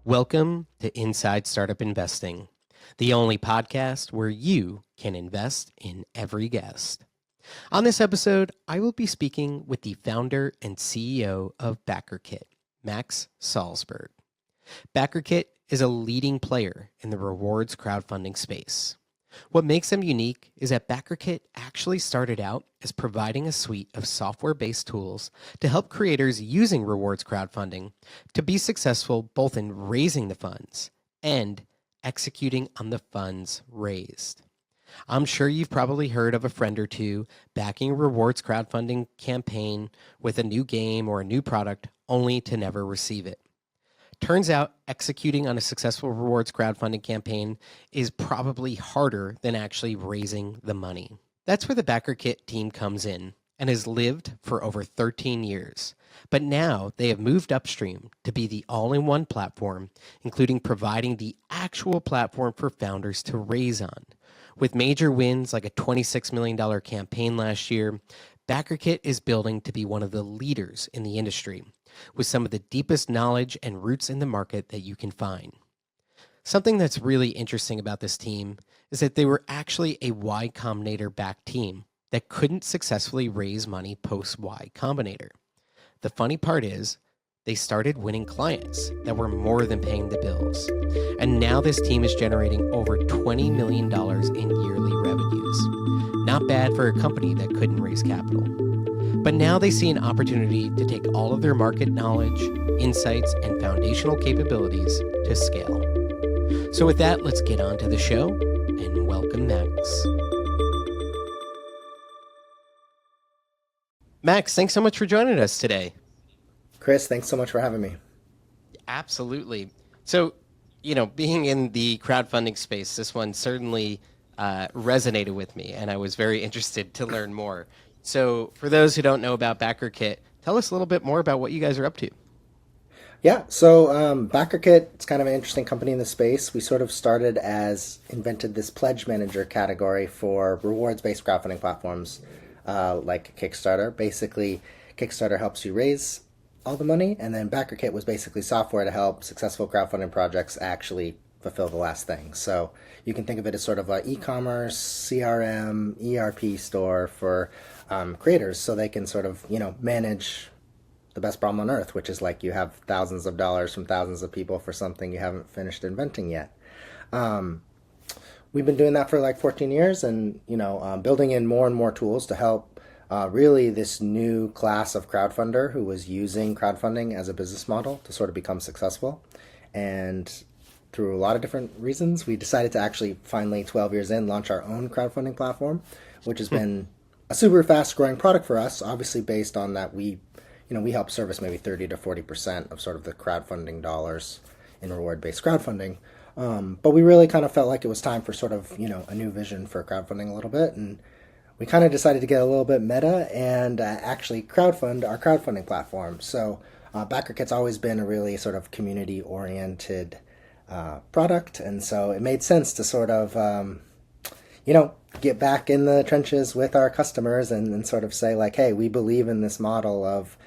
Welcome to Inside Startup Investing, the only podcast where you can invest in every guest. On this episode, I will be speaking with the founder and CEO of BackerKit, Max Salzberg. BackerKit is a leading player in the rewards crowdfunding space. What makes them unique is that BackerKit actually started out as providing a suite of software-based tools to help creators using rewards crowdfunding to be successful both in raising the funds and executing on the funds raised. I'm sure you've probably heard of a friend or two backing a rewards crowdfunding campaign with a new game or a new product only to never receive it. Turns out executing on a successful rewards crowdfunding campaign is probably harder than actually raising the money. That's where the BackerKit team comes in and has lived for over 13 years. But now they have moved upstream to be the all-in-one platform, including providing the actual platform for founders to raise on. With major wins like a $26 million campaign last year, BackerKit is building to be one of the leaders in the industry, with some of the deepest knowledge and roots in the market that you can find. Something that's really interesting about this team is that they were actually a Y Combinator backed team that couldn't successfully raise money post Y Combinator. The funny part is they started winning clients that were more than paying the bills. And now this team is generating over $20 million in yearly revenues. Not bad for a company that couldn't raise capital. But now they see an opportunity to take all of their market knowledge, insights, and foundational capabilities to scale. So with that, let's get on to the show and welcome Max. Max, thanks so much for joining us today. Chris, thanks so much for having me. Absolutely. So, being in the crowdfunding space, this one certainly resonated with me, and I was very interested to learn more. So for those who don't know about BackerKit, tell us a little bit more about what you guys are up to. Yeah, so BackerKit, it's kind of an interesting company in the space. We sort of invented this pledge manager category for rewards-based crowdfunding platforms like Kickstarter. Basically, Kickstarter helps you raise all the money, and then BackerKit was basically software to help successful crowdfunding projects actually fulfill the last thing. So you can think of it as sort of an e-commerce, CRM, ERP store for creators, so they can sort of, manage the best problem on earth, which is like you have thousands of dollars from thousands of people for something you haven't finished inventing yet. We've been doing that for like 14 years and, building in more and more tools to help really this new class of crowdfunder who was using crowdfunding as a business model to sort of become successful. And through a lot of different reasons, we decided to actually finally, 12 years in, launch our own crowdfunding platform, which has been a super fast growing product for us, obviously based on that we help service maybe 30 to 40% of sort of the crowdfunding dollars in reward-based crowdfunding. But we really kind of felt like it was time for sort of, a new vision for crowdfunding a little bit. And we kind of decided to get a little bit meta and actually crowdfund our crowdfunding platform. So BackerKit's always been a really sort of community-oriented product. And so it made sense to sort of, get back in the trenches with our customers and sort of say like, hey, we believe in this model of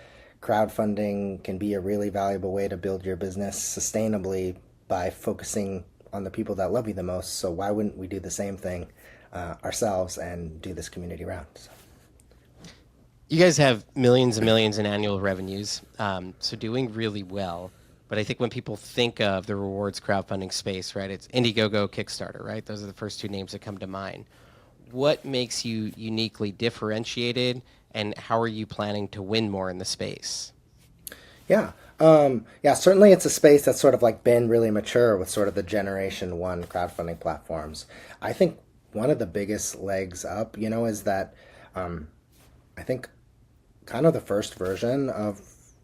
crowdfunding can be a really valuable way to build your business sustainably by focusing on the people that love you the most. So why wouldn't we do the same thing ourselves and do this community round? So. You guys have millions and millions in annual revenues, so doing really well. But I think when people think of the rewards crowdfunding space, right, it's Indiegogo, Kickstarter, right? Those are the first two names that come to mind. What makes you uniquely differentiated, and how are you planning to win more in the space? Yeah. Certainly it's a space that's sort of like been really mature with sort of the generation one crowdfunding platforms. I think one of the biggest legs up, is that I think kind of the first version of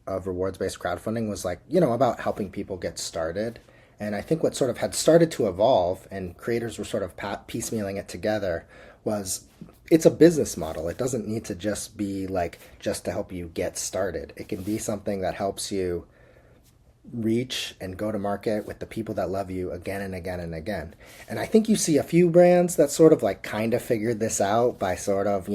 rewards-based crowdfunding was like, about helping people get started. And I think what sort of had started to evolve and creators were sort of piecemealing it together was it's a business model. It doesn't need to just be like just to help you get started. It can be something that helps you reach and go to market with the people that love you again and again and again. And I think you see a few brands that sort of like kind of figured this out by sort of,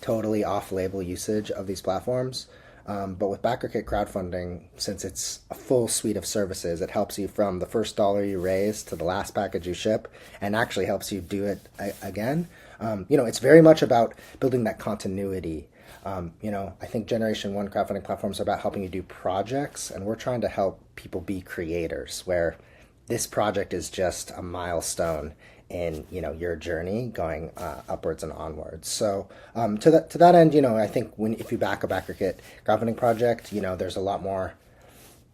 totally off-label usage of these platforms. But with BackerKit crowdfunding, since it's a full suite of services, it helps you from the first dollar you raise to the last package you ship, and actually helps you do it again. It's very much about building that continuity. I think Generation 1 crowdfunding platforms are about helping you do projects, and we're trying to help people be creators, where this project is just a milestone in your journey going upwards and onwards. So to that end, I think if you back a BackerKit crowdfunding project, there's a lot more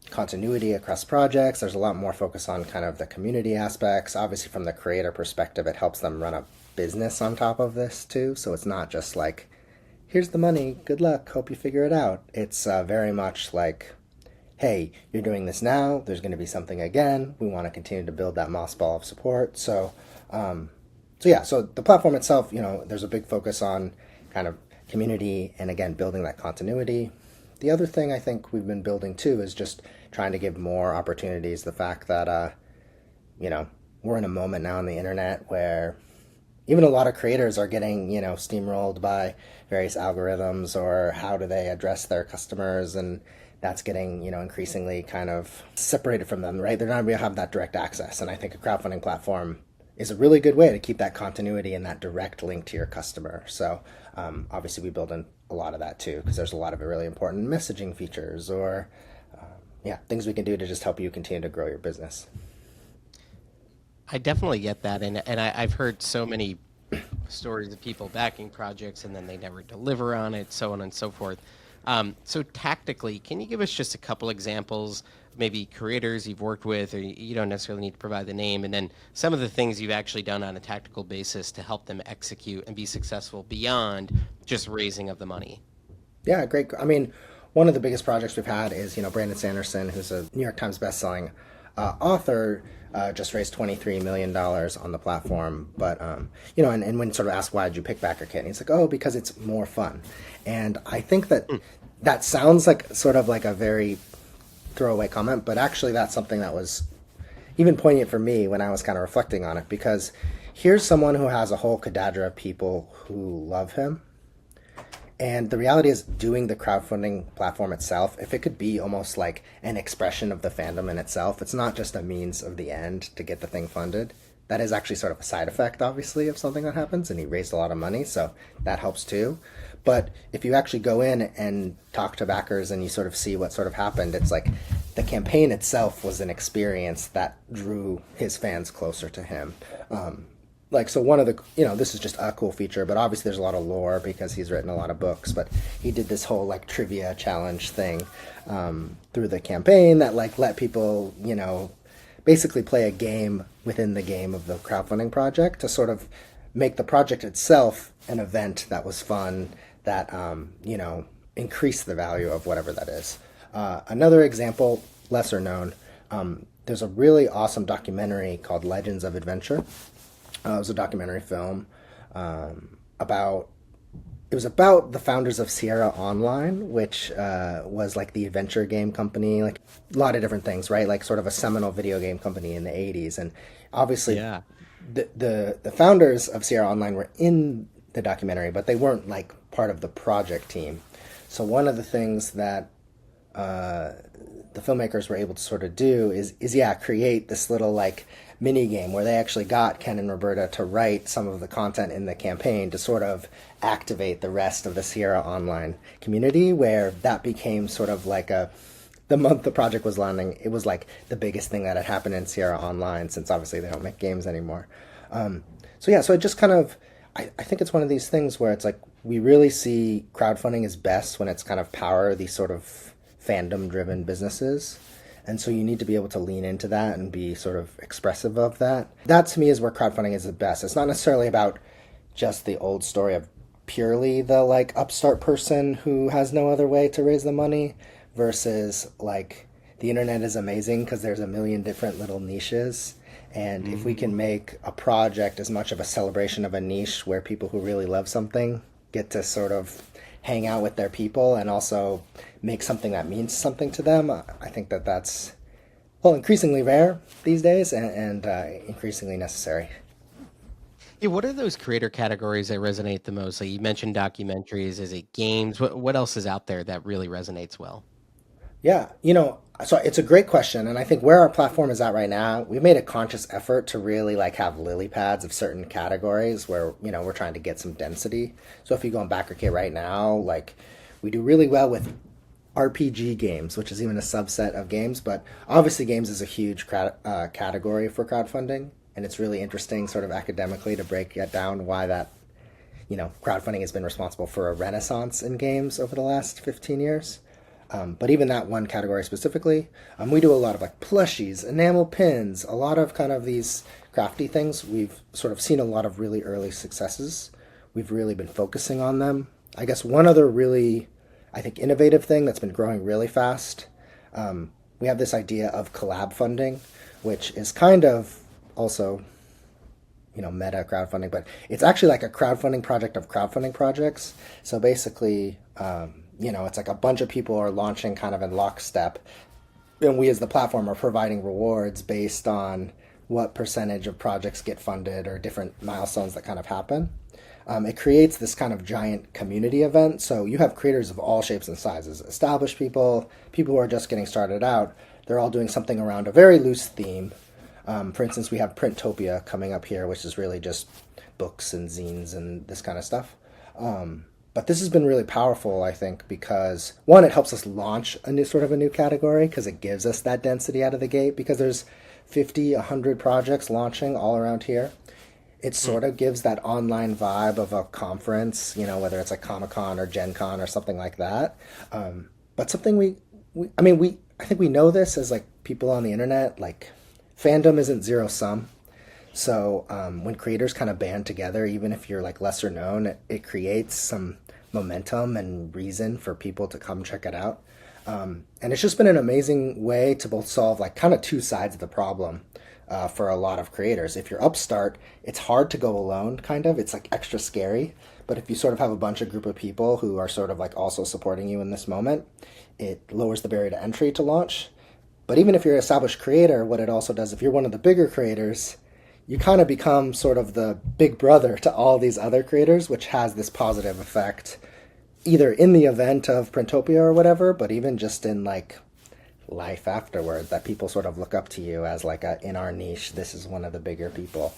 continuity across projects. There's a lot more focus on kind of the community aspects. Obviously, from the creator perspective, it helps them run a business on top of this too. So it's not just like, here's the money, good luck, hope you figure it out. It's very much like, hey, you're doing this now, there's going to be something again, we want to continue to build that moss ball of support. So the platform itself, there's a big focus on kind of community and, again, building that continuity. The other thing I think we've been building too is just trying to give more opportunities. The fact that we're in a moment now on the internet where even a lot of creators are getting steamrolled by various algorithms, or how do they address their customers, and that's getting increasingly kind of separated from them, right? They're not going to have that direct access, and I think a crowdfunding platform is a really good way to keep that continuity and that direct link to your customer. So obviously we build in a lot of that too, because there's a lot of really important messaging features or things we can do to just help you continue to grow your business. I definitely get that, and I've heard so many stories of people backing projects and then they never deliver on it, so on and so forth. So tactically, can you give us just a couple examples, maybe creators you've worked with, or you don't necessarily need to provide the name, and then some of the things you've actually done on a tactical basis to help them execute and be successful beyond just raising of the money? Yeah, great. I mean, one of the biggest projects we've had is, Brandon Sanderson, who's a New York Times bestselling author, just raised $23 million on the platform. But, and when sort of asked, why did you pick BackerKit? And he's like, oh, because it's more fun. And I think that sounds like sort of like a very throwaway comment, but actually that's something that was even poignant for me when I was kind of reflecting on it, because here's someone who has a whole cadre of people who love him. And the reality is, doing the crowdfunding platform itself, if it could be almost like an expression of the fandom in itself, it's not just a means of the end to get the thing funded. That is actually sort of a side effect, obviously, of something that happens, and he raised a lot of money, so that helps too. But if you actually go in and talk to backers and you sort of see what sort of happened, it's like the campaign itself was an experience that drew his fans closer to him. So one of the, this is just a cool feature, but obviously there's a lot of lore because he's written a lot of books, but he did this whole trivia challenge thing through the campaign that let people, basically play a game within the game of the crowdfunding project to sort of make the project itself an event that was fun, that, increased the value of whatever that is. Another example, lesser known, there's a really awesome documentary called Legends of Adventure. It was a documentary film about the founders of Sierra Online, which was the adventure game company, a lot of different things, right? Sort of a seminal video game company in the 80s. And obviously the founders of Sierra Online were in the documentary, but they weren't part of the project team. So one of the things that the filmmakers were able to sort of do is create this little mini game where they actually got Ken and Roberta to write some of the content in the campaign to sort of activate the rest of the Sierra Online community, where that became sort of the month the project was landing, it was the biggest thing that had happened in Sierra Online, since obviously they don't make games anymore. So it just kind of, I think it's one of these things where it's we really see crowdfunding is best when it's kind of power these sort of fandom-driven businesses. And so you need to be able to lean into that and be sort of expressive of that. That to me is where crowdfunding is the best. It's not necessarily about just the old story of purely the upstart person who has no other way to raise the money versus the internet is amazing because there's a million different little niches. And if we can make a project as much of a celebration of a niche where people who really love something get to sort of hang out with their people and also make something that means something to them, I think that's increasingly rare these days and increasingly necessary. Yeah, what are those creator categories that resonate the most? Like you mentioned documentaries. Is it games? What else is out there that really resonates well? Yeah, so it's a great question, and I think where our platform is at right now, we've made a conscious effort to really like have lily pads of certain categories where we're trying to get some density. So if you go on BackerKit right now, like we do really well with RPG games, which is even a subset of games, but obviously games is a huge category for crowdfunding, and it's really interesting, sort of academically, to break it down why that crowdfunding has been responsible for a renaissance in games over the last 15 years. But even that one category specifically, we do a lot of like plushies, enamel pins, a lot of kind of these crafty things. We've sort of seen a lot of really early successes. We've really been focusing on them. I guess one other really, I think, innovative thing that's been growing really fast, we have this idea of collab funding, which is kind of also meta crowdfunding, but it's actually like a crowdfunding project of crowdfunding projects. So basically, it's like a bunch of people are launching kind of in lockstep, and we as the platform are providing rewards based on what percentage of projects get funded or different milestones that kind of happen. It creates this kind of giant community event. So you have creators of all shapes and sizes, established people, people who are just getting started out. They're all doing something around a very loose theme. For instance, we have Printopia coming up here, which is really just books and zines and this kind of stuff. But this has been really powerful, I think, because one, it helps us launch a new category because it gives us that density out of the gate, because there's 50, 100 projects launching all around here. It sort of gives that online vibe of a conference, whether it's like Comic-Con or Gen Con or something like that. But something I think we know this as like people on the internet, like fandom isn't zero sum. So when creators kind of band together, even if you're like lesser known, it creates some momentum and reason for people to come check it out. And it's just been an amazing way to both solve like kind of two sides of the problem for a lot of creators. If you're upstart, it's hard to go alone, kind of. It's like extra scary. But if you sort of have a group of people who are sort of like also supporting you in this moment, it lowers the barrier to entry to launch. But even if you're an established creator, what it also does, if you're one of the bigger creators, you kind of become sort of the big brother to all these other creators, which has this positive effect, either in the event of Printopia or whatever, but even just in like life afterward, that people sort of look up to you as like in our niche, this is one of the bigger people.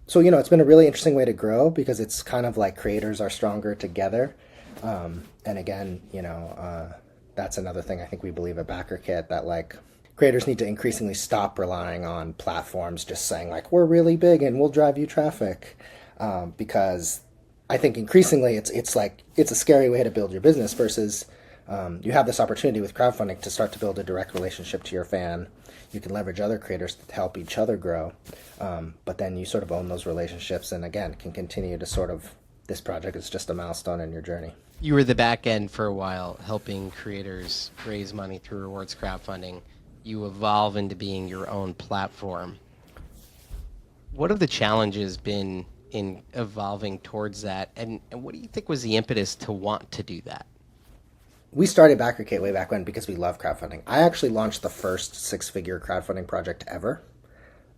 So, it's been a really interesting way to grow because it's kind of like creators are stronger together. And again, that's another thing I think we believe at BackerKit, that like creators need to increasingly stop relying on platforms just saying like, we're really big and we'll drive you traffic. Because I think increasingly it's a scary way to build your business versus you have this opportunity with crowdfunding to start to build a direct relationship to your fan. You can leverage other creators to help each other grow. But then you sort of own those relationships and again, can continue to sort of, this project is just a milestone in your journey. You were the back end for a while, helping creators raise money through rewards crowdfunding. You evolve into being your own platform. What have the challenges been in evolving towards that? And what do you think was the impetus to want to do that? We started BackerKit way back when because we love crowdfunding. I actually launched the first six-figure crowdfunding project ever.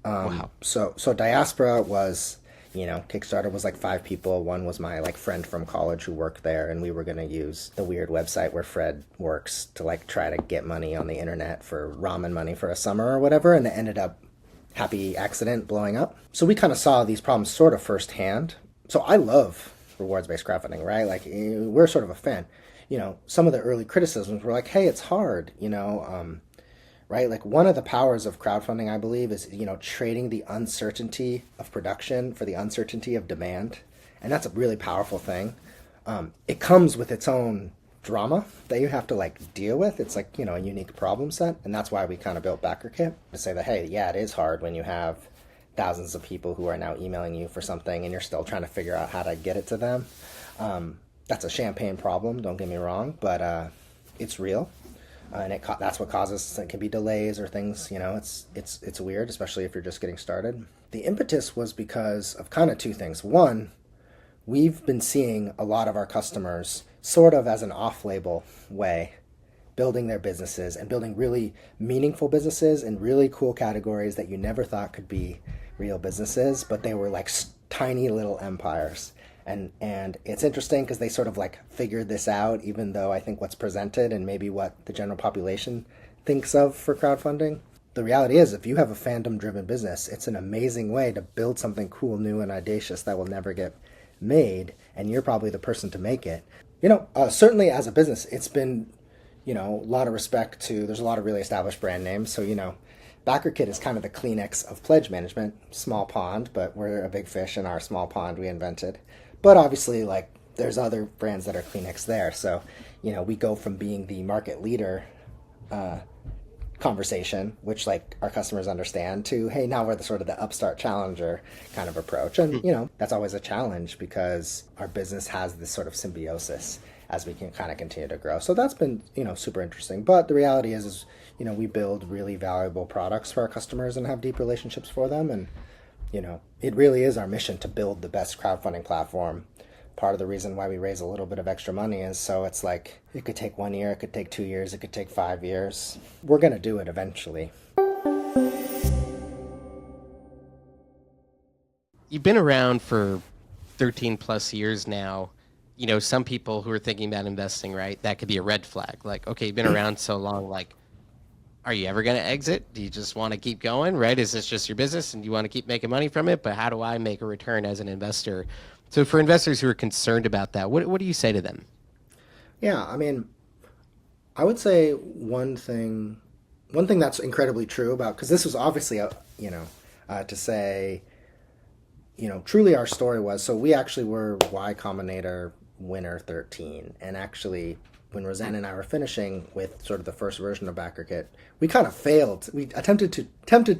Wow. So Diaspora was, Kickstarter was like 5 people. One was my like friend from college who worked there, and we were going to use the weird website where Fred works to like try to get money on the internet for ramen money for a summer or whatever, and it ended up happy accident blowing up. So we kind of saw these problems sort of firsthand. So I love rewards-based crowdfunding, right? Like we're sort of a fan. Some of the early criticisms were like, hey, it's hard, right? Like one of the powers of crowdfunding, I believe, is, trading the uncertainty of production for the uncertainty of demand. And that's a really powerful thing. It comes with its own drama that you have to like deal with. It's like, a unique problem set. And that's why we kind of built BackerKit, to say that, hey, yeah, it is hard when you have thousands of people who are now emailing you for something and you're still trying to figure out how to get it to them. That's a champagne problem, don't get me wrong, but it's real. And that's what causes, it can be delays or things, it's weird, especially if you're just getting started. The impetus was because of kind of two things. One, we've been seeing a lot of our customers sort of as an off-label way, building their businesses and building really meaningful businesses in really cool categories that you never thought could be real businesses, but they were like tiny little empires. And it's interesting because they sort of like figured this out, even though I think what's presented and maybe what the general population thinks of for crowdfunding. The reality is, if you have a fandom driven business, it's an amazing way to build something cool, new, and audacious that will never get made, and you're probably the person to make it. Certainly as a business, it's been, a lot of respect to, there's a lot of really established brand names. So, BackerKit is kind of the Kleenex of pledge management, small pond, but we're a big fish in our small pond we invented. But obviously, like, there's other brands that are Kleenex there. So, we go from being the market leader conversation, which like our customers understand, to, hey, now we're the sort of the upstart challenger kind of approach. And, that's always a challenge because our business has this sort of symbiosis as we can kind of continue to grow. So that's been, super interesting. But the reality is, we build really valuable products for our customers and have deep relationships for them. And, it really is our mission to build the best crowdfunding platform. Part of the reason why we raise a little bit of extra money is so it's like, it could take 1 year, it could take 2 years, it could take 5 years. We're going to do it eventually. You've been around for 13 plus years now. Some people who are thinking about investing, right, that could be a red flag. Like, okay, you've been around so long, like, are you ever going to exit? Do you just want to keep going, right? Is this just your business and you want to keep making money from it? But how do I make a return as an investor? So for investors who are concerned about that, what do you say to them? Yeah, I mean, I would say one thing that's incredibly true about, because this was obviously to say, truly our story was, so we actually were Y Combinator winner 13, and actually when Roseanne and I were finishing with sort of the first version of BackerKit, we kind of failed. We attempted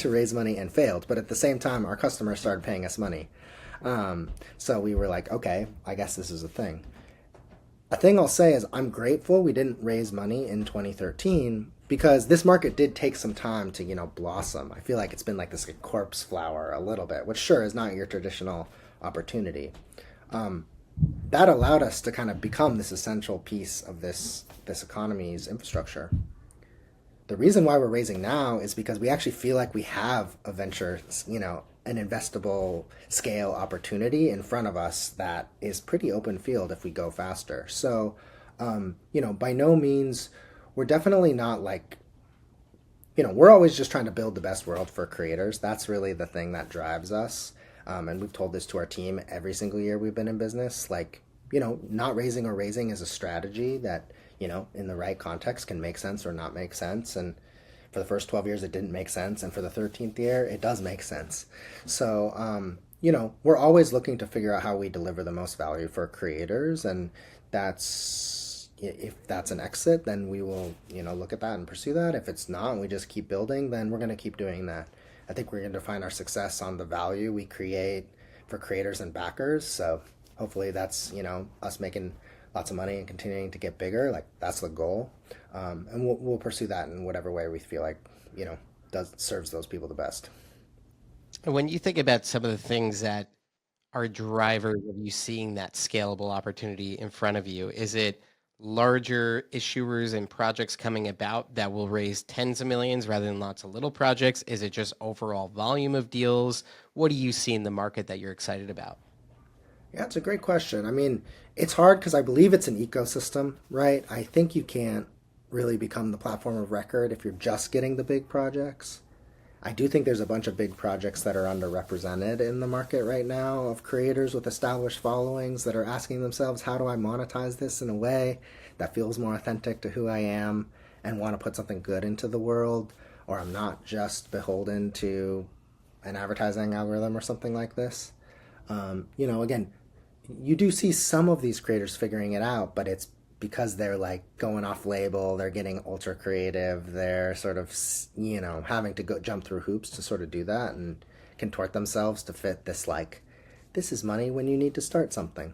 to raise money and failed, but at the same time, our customers started paying us money. So we were like, okay, I guess this is a thing. A thing I'll say is I'm grateful we didn't raise money in 2013 because this market did take some time to, blossom. I feel like it's been like this corpse flower a little bit, which sure is not your traditional opportunity. That allowed us to kind of become this essential piece of this economy's infrastructure. The reason why we're raising now is because we actually feel like we have a venture, an investable scale opportunity in front of us that is pretty open field if we go faster. So, by no means, we're definitely not like, we're always just trying to build the best world for creators. That's really the thing that drives us. And we've told this to our team every single year we've been in business. Like, not raising or raising is a strategy that, in the right context can make sense or not make sense. And for the first 12 years, it didn't make sense. And for the 13th year, it does make sense. So, we're always looking to figure out how we deliver the most value for creators. And if that's an exit, then we will, look at that and pursue that. If it's not, and we just keep building, then we're going to keep doing that. I think we're going to define our success on the value we create for creators and backers. So hopefully that's, us making lots of money and continuing to get bigger. Like that's the goal. And we'll pursue that in whatever way we feel like, serves those people the best. When you think about some of the things that are drivers of you seeing that scalable opportunity in front of you, is it larger issuers and projects coming about that will raise tens of millions rather than lots of little projects? Is it just overall volume of deals? What do you see in the market that you're excited about? Yeah, it's a great question. I mean, it's hard because I believe it's an ecosystem, right? I think you can't really become the platform of record if you're just getting the big projects. I do think there's a bunch of big projects that are underrepresented in the market right now of creators with established followings that are asking themselves, how do I monetize this in a way that feels more authentic to who I am and want to put something good into the world, or I'm not just beholden to an advertising algorithm or something like this. Again, you do see some of these creators figuring it out, but it's because they're like going off label, they're getting ultra creative, they're sort of, having to go jump through hoops to sort of do that and contort themselves to fit this, like, this is money when you need to start something,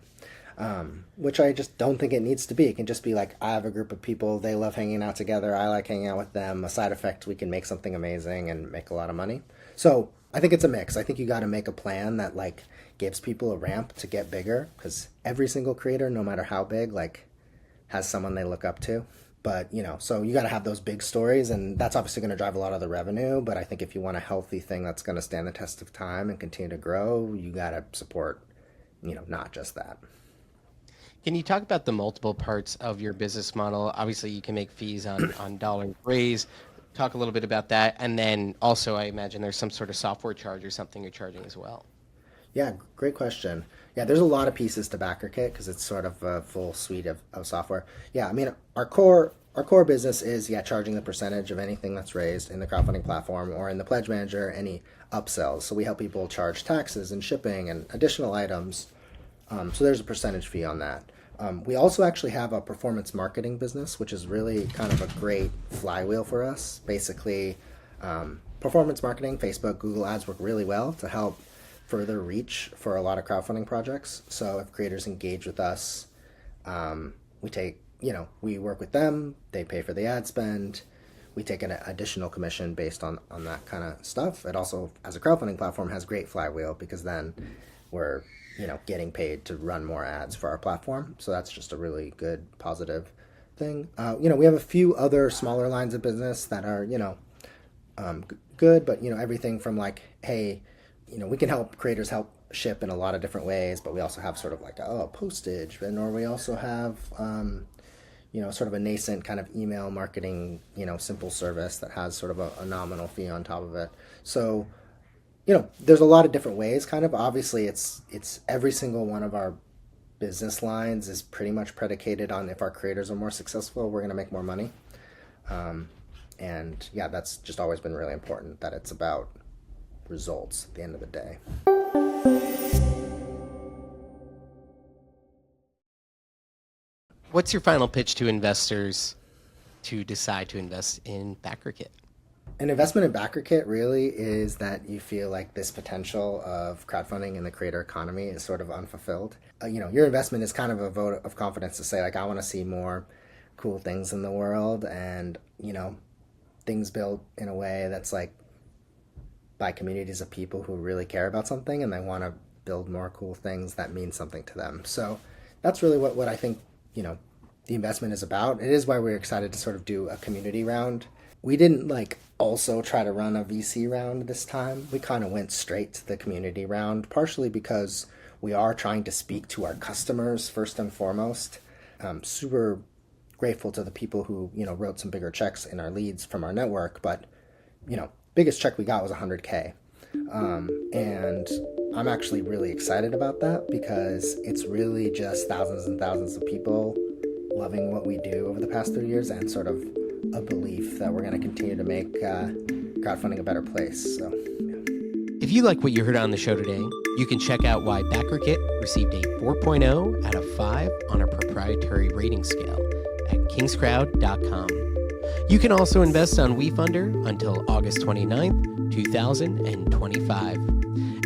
which I just don't think it needs to be. It can just be like, I have a group of people, they love hanging out together, I like hanging out with them, a side effect, we can make something amazing and make a lot of money. So I think it's a mix. I think you got to make a plan that like gives people a ramp to get bigger, because every single creator, no matter how big, like, has someone they look up to. But, so you got to have those big stories, and that's obviously going to drive a lot of the revenue. But I think if you want a healthy thing that's going to stand the test of time and continue to grow, you got to support, not just that. Can you talk about the multiple parts of your business model? Obviously, you can make fees on dollars raised. Talk a little bit about that. And then also, I imagine there's some sort of software charge or something you're charging as well. Yeah, great question. Yeah, there's a lot of pieces to BackerKit because it's sort of a full suite of software. Yeah, I mean, our core business is, charging the percentage of anything that's raised in the crowdfunding platform or in the pledge manager, any upsells. So we help people charge taxes and shipping and additional items. So there's a percentage fee on that. We also actually have a performance marketing business, which is really kind of a great flywheel for us. Basically, performance marketing, Facebook, Google Ads work really well to help further reach for a lot of crowdfunding projects. So if creators engage with us, we work with them, they pay for the ad spend, we take an additional commission based on that kind of stuff. It also, as a crowdfunding platform, has great flywheel because then we're, getting paid to run more ads for our platform. So that's just a really good, positive thing. We have a few other smaller lines of business that are, good, but, everything from like, hey, we can help creators help ship in a lot of different ways, but we also have sort of like postage, or we also have sort of a nascent kind of email marketing, simple service that has sort of a nominal fee on top of it. So, there's a lot of different ways. Kind of obviously, it's every single one of our business lines is pretty much predicated on if our creators are more successful, we're going to make more money. And yeah, that's just always been really important, that it's about results at the end of the day. What's your final pitch to investors to decide to invest in BackerKit? An investment in BackerKit really is that you feel like this potential of crowdfunding in the creator economy is sort of unfulfilled. Your investment is kind of a vote of confidence to say, like, I want to see more cool things in the world, and, things built in a way that's like by communities of people who really care about something, and they want to build more cool things that mean something to them. So that's really what I think, the investment is about. It is why we're excited to sort of do a community round. We didn't also try to run a VC round this time. We kind of went straight to the community round, partially because we are trying to speak to our customers first and foremost. Super grateful to the people who, wrote some bigger checks in our leads from our network, but, biggest check we got was $100K. And I'm actually really excited about that because it's really just thousands and thousands of people loving what we do over the past 3 years and sort of a belief that we're going to continue to make crowdfunding a better place. So, yeah. If you like what you heard on the show today, you can check out why BackerKit received a 4.0 out of 5 on our proprietary rating scale at kingscrowd.com. You can also invest on WeFunder until August 29th, 2025.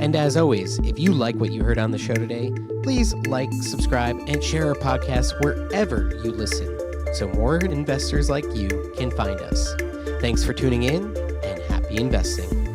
And as always, if you like what you heard on the show today, please like, subscribe, and share our podcast wherever you listen, so more investors like you can find us. Thanks for tuning in, and happy investing.